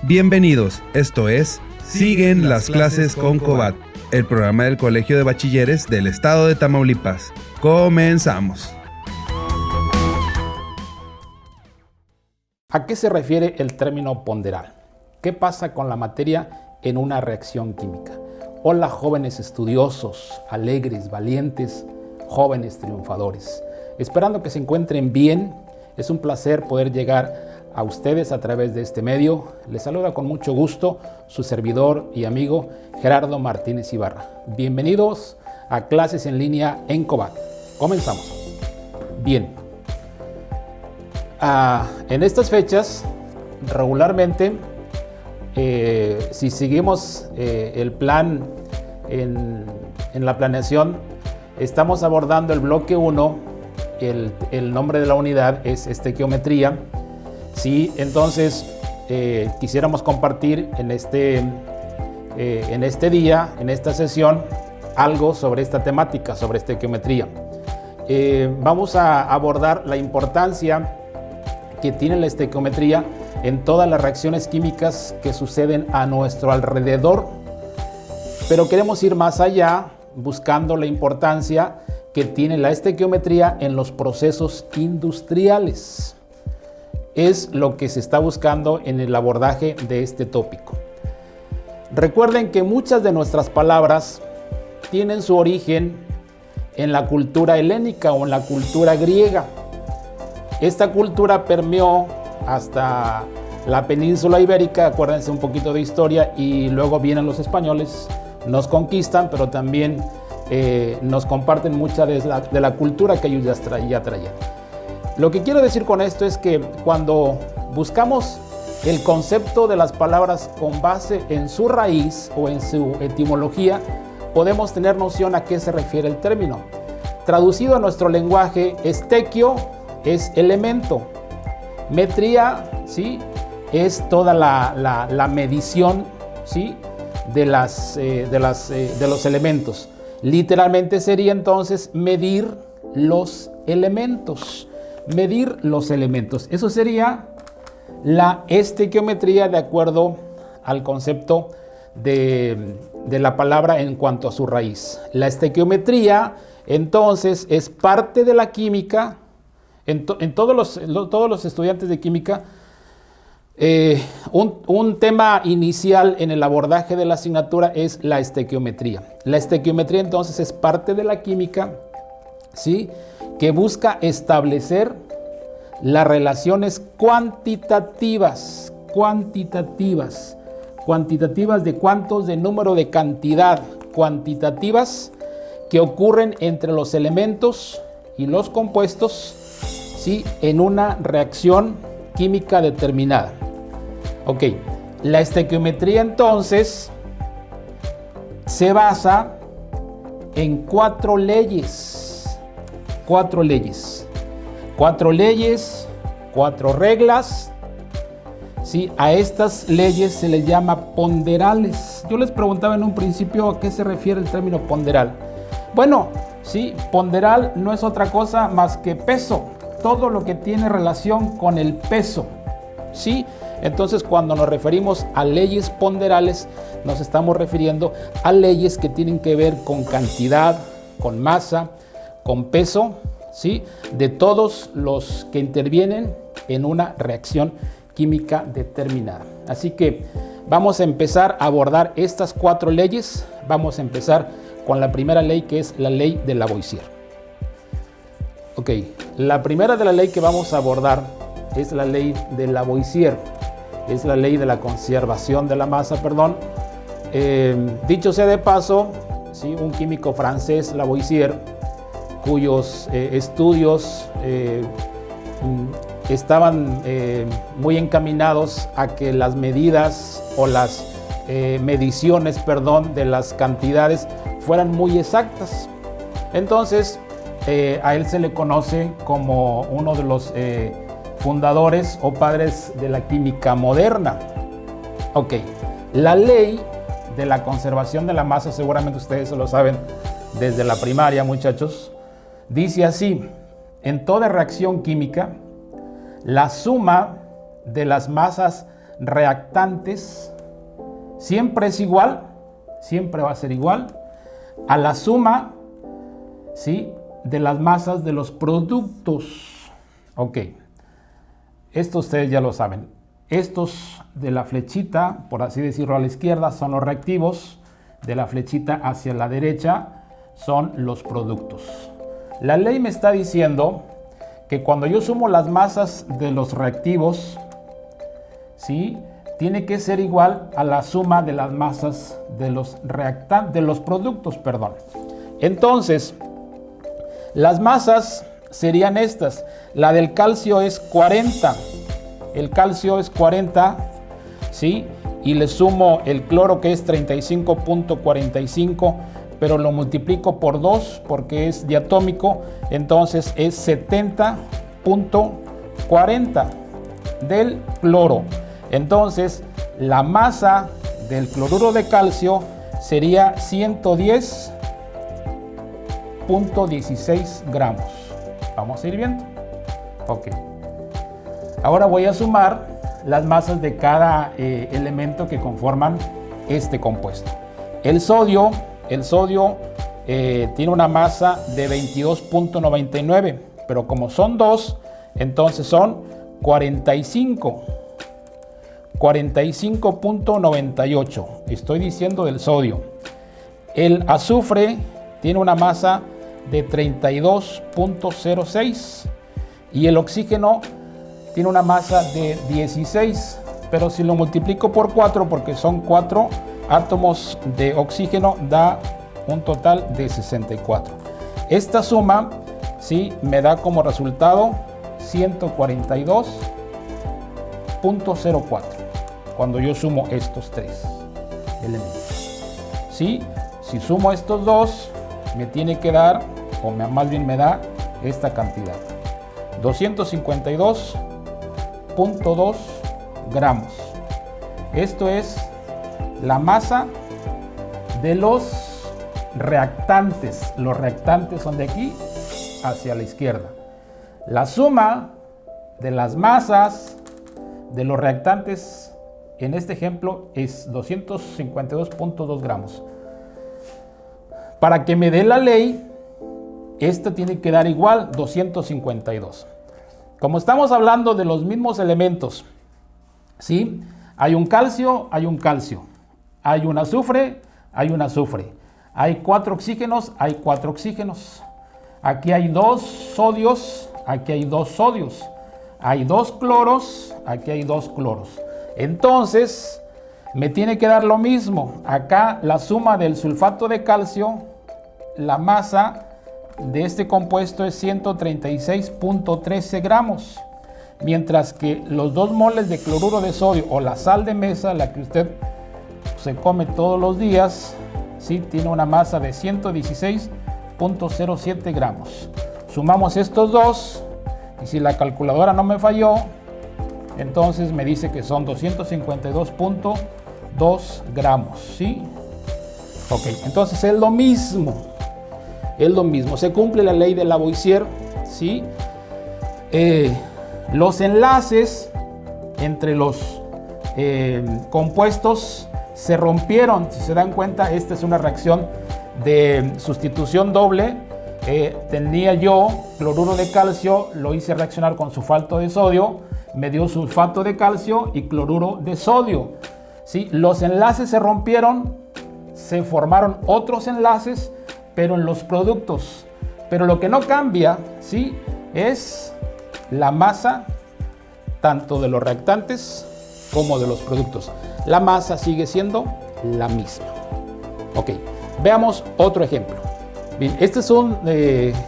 Bienvenidos, esto es Siguen las clases con Cobat, el programa del Colegio de Bachilleres del Estado de Tamaulipas. Comenzamos. ¿A qué se refiere el término ponderal? ¿Qué pasa con la materia en una reacción química? Hola jóvenes estudiosos, alegres, valientes, jóvenes triunfadores. Esperando que se encuentren bien, es un placer poder llegar a ustedes a través de este medio. Les saluda con mucho gusto su servidor y amigo Gerardo Martínez Ibarra. Bienvenidos a clases en línea en Cobat. Comenzamos. Bien. En estas fechas, regularmente, si seguimos el plan en la planeación, estamos abordando el bloque 1, el nombre de la unidad es estequiometría. Sí, entonces quisiéramos compartir en este día, en esta sesión, algo sobre esta temática, sobre estequiometría. Vamos a abordar la importancia que tiene la estequiometría en todas las reacciones químicas que suceden a nuestro alrededor, pero queremos ir más allá buscando la importancia que tiene la estequiometría en los procesos industriales. Es lo que se está buscando en el abordaje de este tópico. Recuerden que muchas de nuestras palabras tienen su origen en la cultura helénica o en la cultura griega. Esta cultura permeó hasta la península ibérica, acuérdense un poquito de historia, y luego vienen los españoles, nos conquistan, pero también nos comparten mucha de la cultura que ellos ya traían. Lo que quiero decir con esto es que cuando buscamos el concepto de las palabras con base en su raíz o en su etimología, podemos tener noción a qué se refiere el término. Traducido a nuestro lenguaje, estequio es elemento, metría, ¿sí?, es toda la medición, ¿sí?, de los elementos. Literalmente sería entonces medir los elementos. Medir los elementos. Eso sería la estequiometría de acuerdo al concepto de la palabra en cuanto a su raíz. La estequiometría entonces es parte de la química. En todos los estudiantes de química, un tema inicial en el abordaje de la asignatura es la estequiometría. La estequiometría entonces es parte de la química, ¿sí?, que busca establecer las relaciones cuantitativas de cuántos, de número, de cantidad, cuantitativas que ocurren entre los elementos y los compuestos, ¿sí?, en una reacción química determinada. Ok, la estequiometría entonces se basa en cuatro leyes, cuatro reglas, ¿sí? A estas leyes se les llama ponderales. Yo les preguntaba en un principio a qué se refiere el término ponderal. Bueno, sí, ponderal no es otra cosa más que peso, todo lo que tiene relación con el peso, ¿sí? Entonces, cuando nos referimos a leyes ponderales, nos estamos refiriendo a leyes que tienen que ver con cantidad, con masa, con peso, ¿sí?, de todos los que intervienen en una reacción química determinada. Así que vamos a empezar a abordar estas cuatro leyes. Vamos a empezar con la primera ley, que es la ley de Lavoisier. Ok, la primera de la ley que vamos a abordar es la ley de Lavoisier. Es la ley de la conservación de la masa, dicho sea de paso, ¿sí?, un químico francés, Lavoisier, cuyos estudios estaban muy encaminados a que las medidas o las mediciones, de las cantidades fueran muy exactas. Entonces, a él se le conoce como uno de los fundadores o padres de la química moderna. Ok, la ley de la conservación de la masa, seguramente ustedes lo saben desde la primaria, muchachos, dice así: en toda reacción química, la suma de las masas reactantes siempre es igual, siempre va a ser igual a la suma, ¿sí?, de las masas de los productos. Ok, esto ustedes ya lo saben. Estos de la flechita, por así decirlo, a la izquierda son los reactivos, de la flechita hacia la derecha son los productos. La ley me está diciendo que cuando yo sumo las masas de los reactivos, ¿sí?, tiene que ser igual a la suma de las masas de los productos, perdón. Entonces, las masas serían estas. La del calcio es 40. El calcio es 40, ¿sí? Y le sumo el cloro, que es 35.45, pero lo multiplico por 2 porque es diatómico, entonces es 70.40 del cloro. Entonces, la masa del cloruro de calcio sería 110.16 gramos. Vamos a ir viendo. Ok. Ahora voy a sumar las masas de cada elemento que conforman este compuesto. El sodio tiene una masa de 22.99, pero como son 2, entonces son 45.98. Estoy diciendo del sodio. El azufre tiene una masa de 32.06 y el oxígeno tiene una masa de 16, pero si lo multiplico por 4, porque son 4 átomos de oxígeno, da un total de 64. Esta suma, ¿sí?, me da como resultado 142.04 cuando yo sumo estos 3 elementos. ¿Sí? Si sumo estos 2, me tiene que dar, o más bien me da esta cantidad, 252.2 gramos. Esto es la masa de los reactantes. Los reactantes son de aquí hacia la izquierda. La suma de las masas de los reactantes en este ejemplo es 252.2 gramos. Para que me dé la ley, esto tiene que dar igual 252. Como estamos hablando de los mismos elementos, ¿sí? Hay un calcio, hay un calcio. Hay un azufre, hay un azufre. Hay 4 oxígenos, hay 4 oxígenos. Aquí hay 2 sodios, aquí hay 2 sodios. Hay 2 cloros, aquí hay 2 cloros. Entonces, me tiene que dar lo mismo. Acá la suma del sulfato de calcio, la masa de este compuesto es 136.13 gramos. Mientras que los 2 moles de cloruro de sodio o la sal de mesa, la que usted se come todos los días, ¿sí?, tiene una masa de 116.07 gramos. Sumamos estos dos y si la calculadora no me falló, entonces me dice que son 252.2 gramos, ¿sí? Ok, entonces es lo mismo. Es lo mismo. Se cumple la ley de Lavoisier, ¿sí? Los enlaces entre los compuestos se rompieron. Si se dan cuenta, esta es una reacción de sustitución doble. Tenía yo cloruro de calcio, lo hice reaccionar con sulfato de sodio, me dio sulfato de calcio y cloruro de sodio. ¿Sí? Los enlaces se rompieron, se formaron otros enlaces, pero en los productos. Pero lo que no cambia, ¿sí?, es la masa tanto de los reactantes como de los productos. La masa sigue siendo la misma. Ok, veamos otro ejemplo. Bien, este es un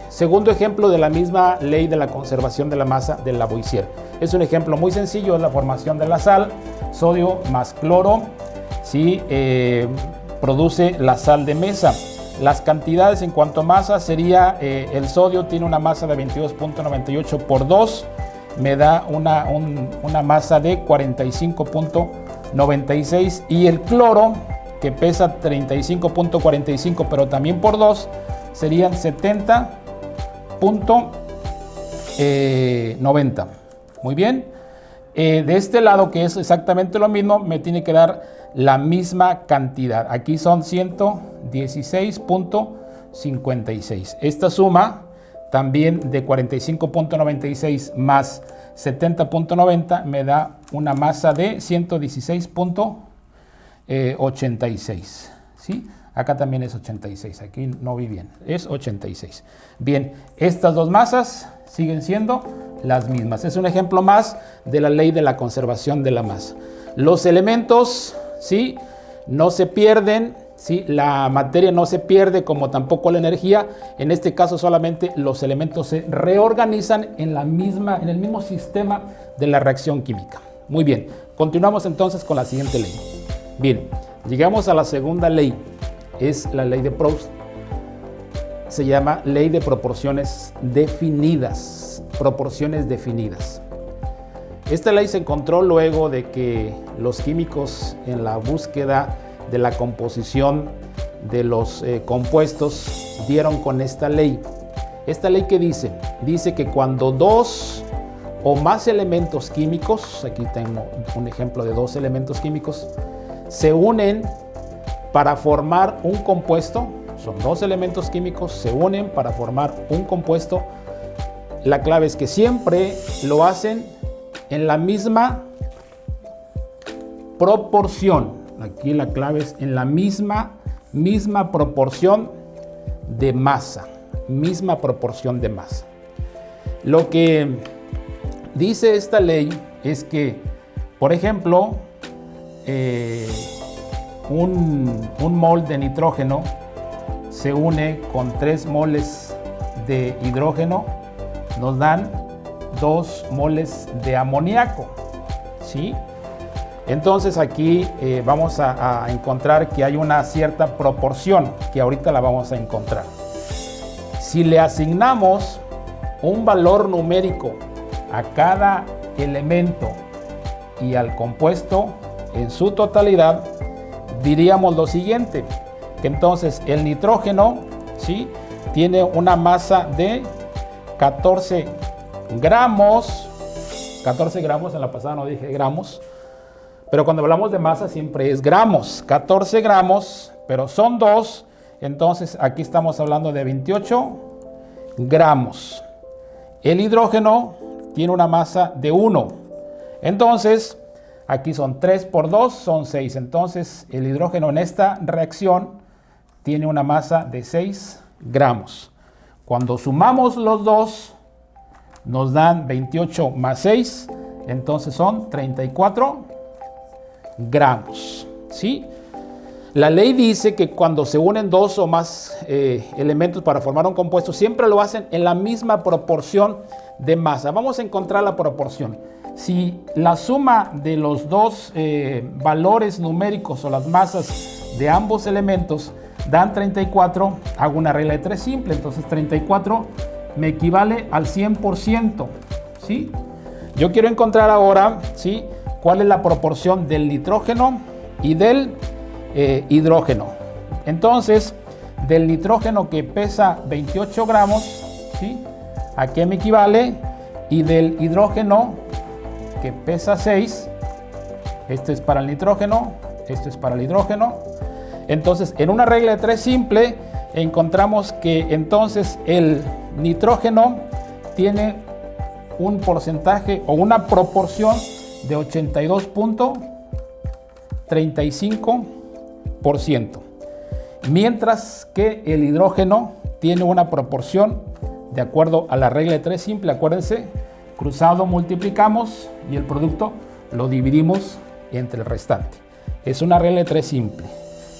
segundo ejemplo de la misma ley de la conservación de la masa de Lavoisier. Es un ejemplo muy sencillo, es la formación de la sal, sodio más cloro, ¿sí? Produce la sal de mesa. Las cantidades en cuanto a masa sería, el sodio tiene una masa de 22.98 por 2, me da una masa de 45.96, y el cloro, que pesa 35.45 pero también por 2, serían 70.90. Muy bien. De este lado, que es exactamente lo mismo, me tiene que dar la misma cantidad. Aquí son 116.56. Esta suma también de 45.96 más 70.90 me da una masa de 116.86. ¿Sí? Acá también es 86, aquí no vi bien, es 86. Bien, estas dos masas siguen siendo las mismas. Es un ejemplo más de la ley de la conservación de la masa. Los elementos, ¿sí?, no se pierden, ¿sí?, la materia no se pierde, como tampoco la energía. En este caso solamente los elementos se reorganizan en el mismo sistema de la reacción química. Muy bien, continuamos entonces con la siguiente ley. Bien, llegamos a la segunda ley. Es la ley de Proust. Se llama ley de proporciones definidas. Proporciones definidas. Esta ley se encontró luego de que los químicos, en la búsqueda de la composición de los compuestos, dieron con esta ley. ¿Esta ley qué dice? Dice que cuando dos o más elementos químicos, aquí tengo un ejemplo de dos elementos químicos, se unen para formar un compuesto, son dos elementos químicos, se unen para formar un compuesto. La clave es que siempre lo hacen en la misma proporción. Aquí la clave es en la misma proporción de masa. Misma proporción de masa. Lo que dice esta ley es que, por ejemplo, un mol de nitrógeno se une con 3 moles de hidrógeno, nos dan 2 moles de amoníaco, ¿sí? Entonces aquí vamos a encontrar que hay una cierta proporción, que ahorita la vamos a encontrar. Si le asignamos un valor numérico a cada elemento y al compuesto en su totalidad, diríamos lo siguiente, que entonces el nitrógeno, ¿sí?, tiene una masa de 14 gramos. 14 gramos, en la pasada no dije gramos, pero cuando hablamos de masa siempre es gramos. 14 gramos, pero son 2, entonces aquí estamos hablando de 28 gramos. El hidrógeno tiene una masa de 1, entonces aquí son 3 por 2, son 6. Entonces el hidrógeno en esta reacción tiene una masa de 6 gramos. Cuando sumamos los dos, nos dan 28 más 6, entonces son 34 gramos. ¿Sí? La ley dice que cuando se unen dos o más elementos para formar un compuesto, siempre lo hacen en la misma proporción de masa. Vamos a encontrar la proporción. Si la suma de los dos valores numéricos o las masas de ambos elementos dan 34, hago una regla de 3 simple. Entonces 34 me equivale al 100%. ¿Sí? Yo quiero encontrar ahora, ¿sí?, cuál es la proporción del nitrógeno y del hidrógeno. Entonces, del nitrógeno, que pesa 28 gramos, ¿sí?, ¿a qué me equivale? Y del hidrógeno, que pesa 6, esto es para el nitrógeno, esto es para el hidrógeno. Entonces, en una regla de 3 simple, encontramos que entonces el nitrógeno tiene un porcentaje o una proporción de 82.35%, mientras que el hidrógeno tiene una proporción, de acuerdo a la regla de 3 simple, acuérdense, cruzado multiplicamos y el producto lo dividimos entre el restante. Es una regla de 3 simple,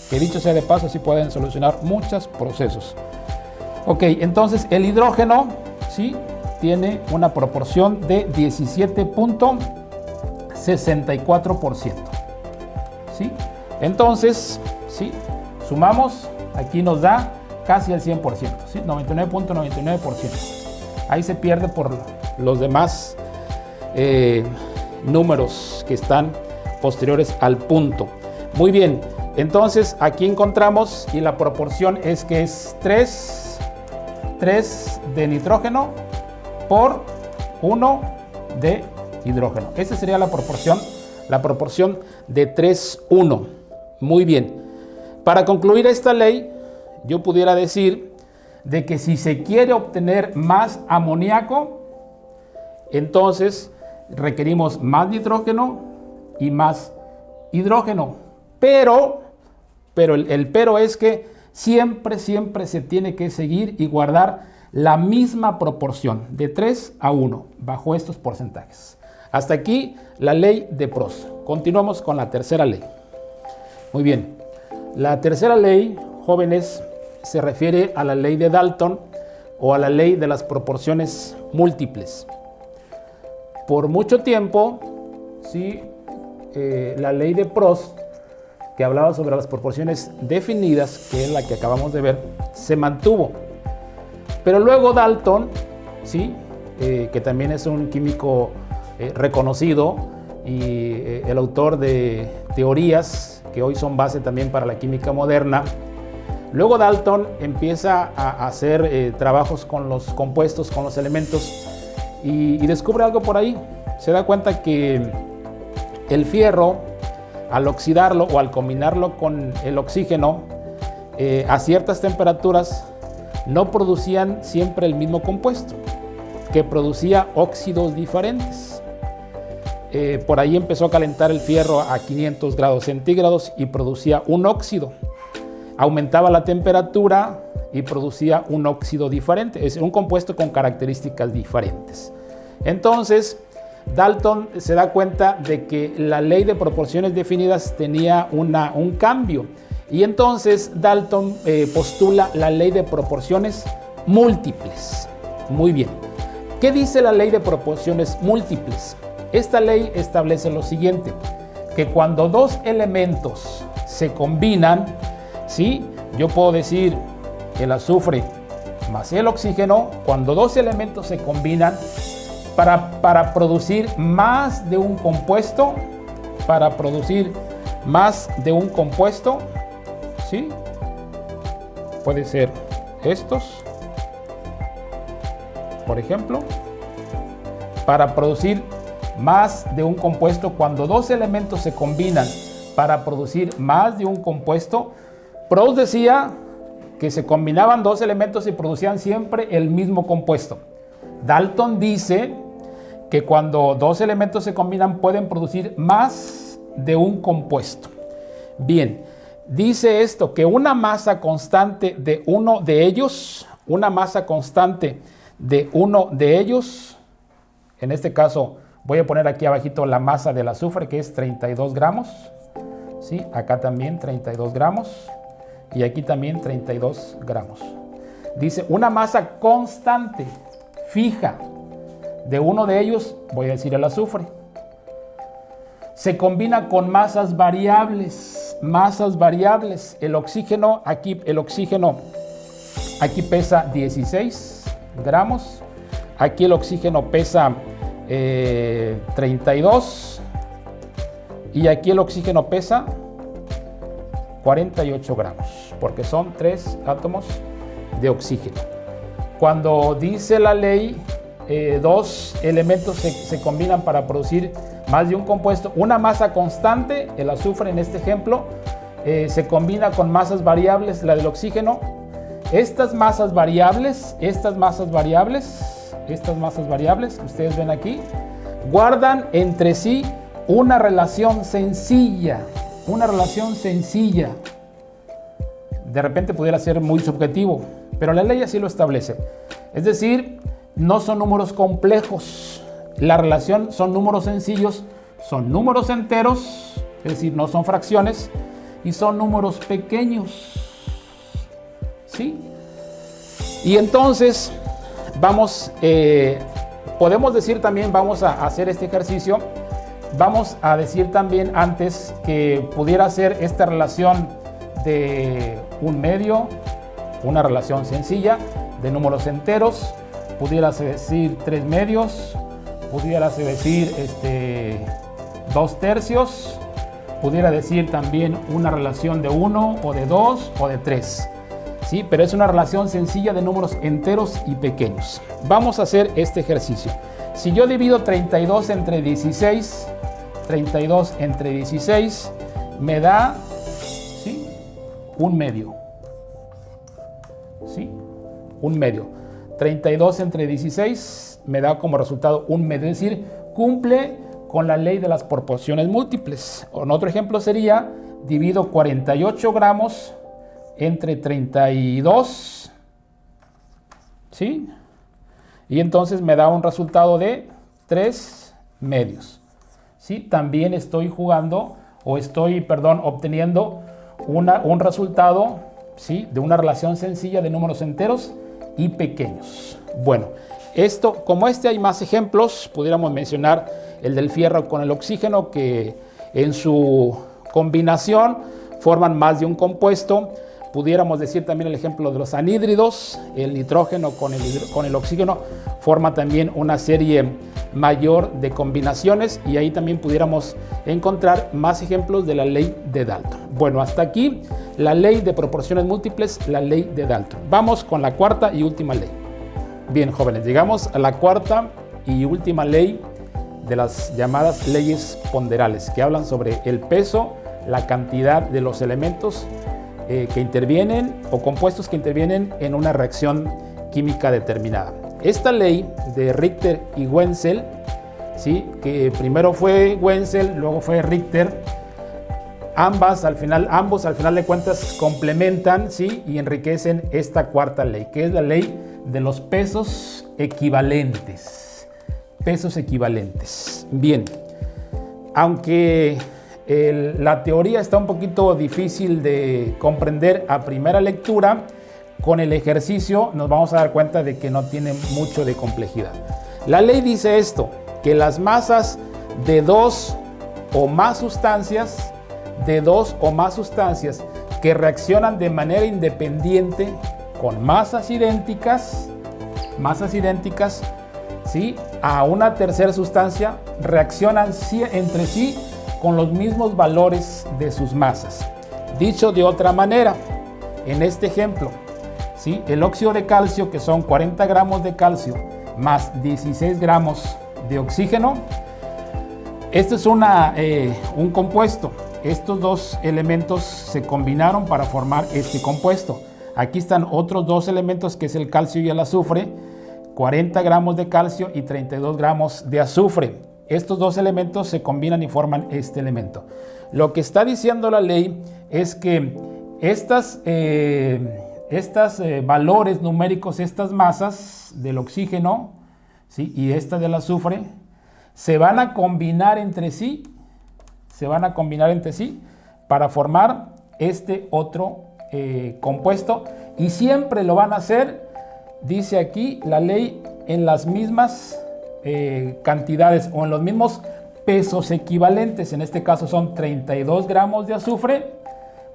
que dicho sea de paso, así pueden solucionar muchos procesos. Ok, entonces el hidrógeno, ¿sí?, tiene una proporción de 17.64%. ¿Sí? Entonces, ¿sí?, sumamos, aquí nos da casi el 100%, ¿sí?, 99.99%. Ahí se pierde por los demás números que están posteriores al punto. Muy bien, entonces aquí encontramos, y la proporción es que es 3 de nitrógeno por 1 de hidrógeno. Esa sería la proporción de 3:1. Muy bien. Para concluir esta ley, yo pudiera decir de que si se quiere obtener más amoníaco, entonces requerimos más nitrógeno y más hidrógeno. Pero el pero es que siempre se tiene que seguir y guardar la misma proporción de 3:1 bajo estos porcentajes. Hasta aquí la ley de Prost. Continuamos con la tercera ley. Muy bien. La tercera ley, jóvenes, se refiere a la ley de Dalton o a la ley de las proporciones múltiples. Por mucho tiempo, ¿sí? La ley de Prost, que hablaba sobre las proporciones definidas, que es la que acabamos de ver, se mantuvo. Pero luego Dalton, ¿sí? Que también es un químico reconocido y el autor de teorías que hoy son base también para la química moderna. Luego Dalton empieza a hacer trabajos con los compuestos, con los elementos y descubre algo por ahí. Se da cuenta que el fierro, al oxidarlo o al combinarlo con el oxígeno a ciertas temperaturas, no producían siempre el mismo compuesto, que producía óxidos diferentes. Por ahí empezó a calentar el fierro a 500 grados centígrados y producía un óxido. Aumentaba la temperatura y producía un óxido diferente, es decir, un compuesto con características diferentes. Entonces, Dalton se da cuenta de que la ley de proporciones definidas tenía un cambio. Y entonces Dalton postula la ley de proporciones múltiples. Muy bien. ¿Qué dice la ley de proporciones múltiples? Esta ley establece lo siguiente, que cuando dos elementos se combinan, ¿sí? Yo puedo decir el azufre más el oxígeno, cuando dos elementos se combinan para producir más de un compuesto, ¿sí? Puede ser estos, por ejemplo, para producir más de un compuesto, cuando dos elementos se combinan para producir más de un compuesto. Proust decía que se combinaban dos elementos y producían siempre el mismo compuesto. Dalton dice que cuando dos elementos se combinan pueden producir más de un compuesto. Bien, dice esto, que una masa constante de uno de ellos, en este caso voy a poner aquí abajito la masa del azufre, que es 32 gramos, ¿sí? Acá también 32 gramos y aquí también 32 gramos. Dice una masa constante, fija, de uno de ellos, voy a decir el azufre. Se combina con masas variables. El oxígeno aquí pesa 16 gramos. Aquí el oxígeno pesa 32 y aquí el oxígeno pesa 48 gramos, porque son 3 átomos de oxígeno. Cuando dice la ley, dos elementos se combinan para producir más de un compuesto, una masa constante, el azufre en este ejemplo, se combina con masas variables, la del oxígeno. Estas masas variables que ustedes ven aquí, guardan entre sí una relación sencilla. De repente pudiera ser muy subjetivo, pero la ley así lo establece. Es decir, no son números complejos. La relación son números sencillos, son números enteros, es decir, no son fracciones, y son números pequeños. ¿Sí? Y entonces podemos decir también, vamos a hacer este ejercicio, vamos a decir también antes que pudiera ser esta relación de un medio, una relación sencilla de números enteros, pudiera decir 3 medios, pudiera decir 2 tercios, pudiera decir también una relación de 1 o de 2 o de 3. ¿Sí? Pero es una relación sencilla de números enteros y pequeños. Vamos a hacer este ejercicio. Si yo divido 32 entre 16, 32 entre 16 me da, ¿sí?, un medio. ¿Sí? Un medio. 32 entre 16 me da como resultado un medio, es decir, cumple con la ley de las proporciones múltiples. Otro ejemplo sería, divido 48 gramos entre 32, ¿sí?, y entonces me da un resultado de 3 medios. ¿Sí? También estoy jugando, o estoy, obteniendo un resultado, ¿sí?, de una relación sencilla de números enteros y pequeños. Bueno, como hay más ejemplos. Pudiéramos mencionar el del fierro con el oxígeno, que en su combinación forman más de un compuesto. Pudiéramos decir también el ejemplo de los anhídridos. El nitrógeno con el oxígeno forma también una serie mayor de combinaciones, y ahí también pudiéramos encontrar más ejemplos de la ley de Dalton. Bueno, hasta aquí la ley de proporciones múltiples, la ley de Dalton. Vamos con la cuarta y última ley. Bien, jóvenes, llegamos a la cuarta y última ley de las llamadas leyes ponderales, que hablan sobre el peso, la cantidad de los elementos que intervienen o compuestos que intervienen en una reacción química determinada. Esta ley de Richter y Wenzel, ¿sí?, que primero fue Wenzel, luego fue Richter, ambos al final de cuentas complementan, ¿sí?, y enriquecen esta cuarta ley, que es la ley de los pesos equivalentes. Pesos equivalentes. Bien, aunque la teoría está un poquito difícil de comprender a primera lectura, con el ejercicio nos vamos a dar cuenta de que no tiene mucho de complejidad. La ley dice esto, que las masas de dos o más sustancias que reaccionan de manera independiente con masas idénticas, ¿sí?, a una tercera sustancia, reaccionan entre sí con los mismos valores de sus masas. Dicho de otra manera, en este ejemplo, ¿sí?, el óxido de calcio, que son 40 gramos de calcio más 16 gramos de oxígeno, este es un compuesto. Estos dos elementos se combinaron para formar este compuesto. Aquí están otros dos elementos, que es el calcio y el azufre, 40 gramos de calcio y 32 gramos de azufre. Estos dos elementos se combinan y forman este elemento. Lo que está diciendo la ley es que estos valores numéricos, estas masas del oxígeno, ¿sí?, y esta del azufre, se van a combinar entre sí para formar este otro compuesto, y siempre lo van a hacer, dice aquí la ley, en las mismas cantidades o en los mismos pesos equivalentes. En este caso son 32 gramos de azufre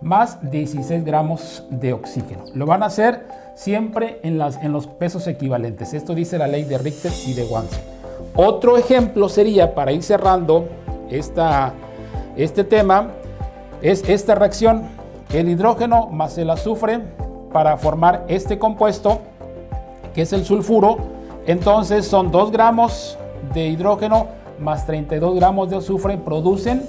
más 16 gramos de oxígeno. Lo van a hacer siempre en los pesos equivalentes. Esto dice la ley de Richter y de Wenzel. Otro ejemplo sería, para ir cerrando este tema, es esta reacción, el hidrógeno más el azufre, para formar este compuesto, que es el sulfuro. Entonces son 2 gramos de hidrógeno más 32 gramos de azufre, producen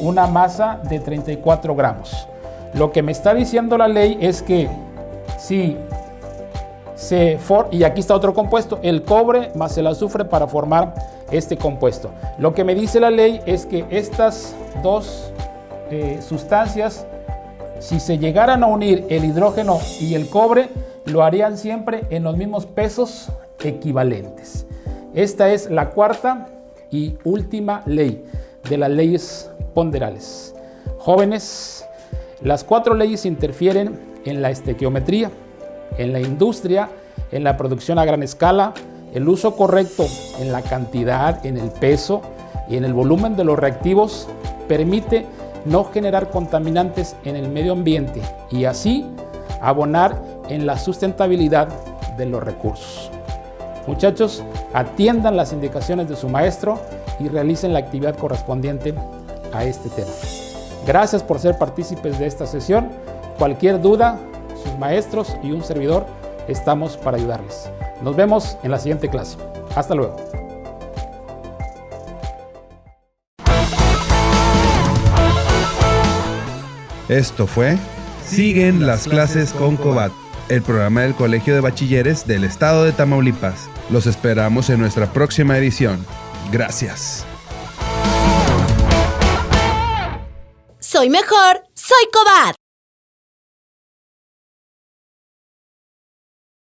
una masa de 34 gramos. Lo que me está diciendo la ley es que si y aquí está otro compuesto, el cobre más el azufre, para formar este compuesto. Lo que me dice la ley es que estas dos sustancias, si se llegaran a unir el hidrógeno y el cobre, lo harían siempre en los mismos pesos equivalentes. Esta es la cuarta y última ley de las leyes ponderales. Jóvenes, las 4 leyes interfieren en la estequiometría, en la industria, en la producción a gran escala. El uso correcto en la cantidad, en el peso y en el volumen de los reactivos permite no generar contaminantes en el medio ambiente y así abonar en la sustentabilidad de los recursos. Muchachos, atiendan las indicaciones de su maestro y realicen la actividad correspondiente a este tema. Gracias por ser partícipes de esta sesión. Cualquier duda, sus maestros y un servidor estamos para ayudarles. Nos vemos en la siguiente clase. Hasta luego. Esto fue Siguen las clases con Cobat, el programa del Colegio de Bachilleres del Estado de Tamaulipas. Los esperamos en nuestra próxima edición. Gracias. Soy mejor, soy Cobat.